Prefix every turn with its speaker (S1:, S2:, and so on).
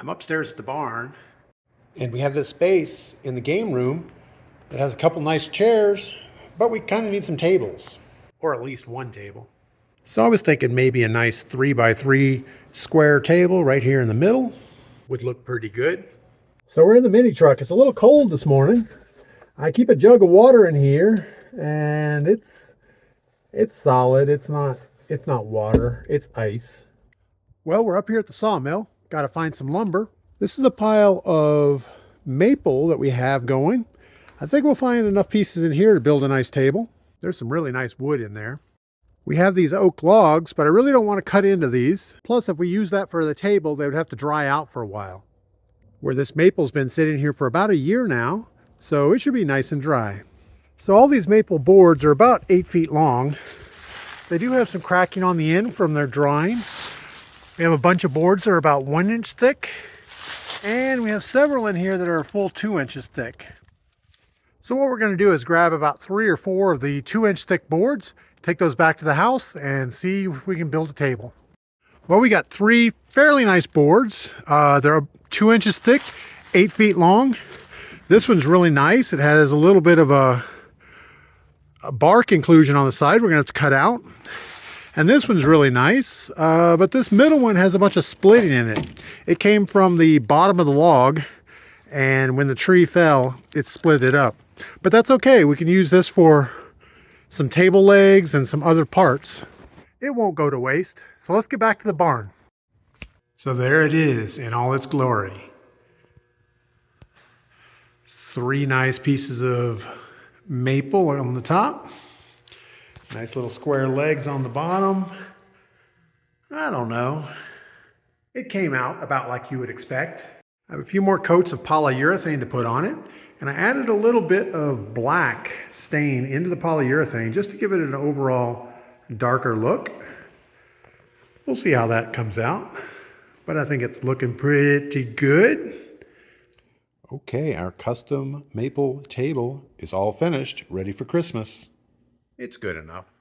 S1: I'm upstairs at the barn, and we have this space in the game room that has a couple nice chairs, but we kind of need some tables, or at least one table. So I was thinking maybe a nice 3x3 square table right here in the middle would look pretty good. So we're in the mini truck. It's a little cold this morning. I keep a jug of water in here, and it's solid. It's not water, it's ice. Well, we're up here at the sawmill. Got to find some lumber. This is a pile of maple that we have going. I think we'll find enough pieces in here to build a nice table. There's some really nice wood in there. We have these oak logs, but I really don't want to cut into these. Plus, if we use that for the table, they would have to dry out for a while. Where this maple's been sitting here for about a year now, so it should be nice and dry. So all these maple boards are about 8 feet long. They do have some cracking on the end from their drying. We have a bunch of boards that are about 1 inch thick, and we have several in here that are a full 2 inches thick. So what we're going to do is grab about 3 or 4 of the 2-inch thick boards, take those back to the house, and see if we can build a table. Well, we got 3 fairly nice boards. They're 2 inches thick, 8 feet long. This one's really nice. It has a little bit of a bark inclusion on the side we're going to have to cut out. And this one's really nice, but this middle one has a bunch of splitting in it. It came from the bottom of the log, and when the tree fell, it split it up. But that's okay. We can use this for some table legs and some other parts. It won't go to waste. So let's get back to the barn. So there it is in all its glory. 3 nice pieces of maple on the top. Nice little square legs on the bottom. I don't know. It came out about like you would expect. I have a few more coats of polyurethane to put on it, and I added a little bit of black stain into the polyurethane just to give it an overall darker look. We'll see how that comes out, but I think it's looking pretty good.
S2: Okay, our custom maple table is all finished, ready for Christmas.
S1: It's good enough.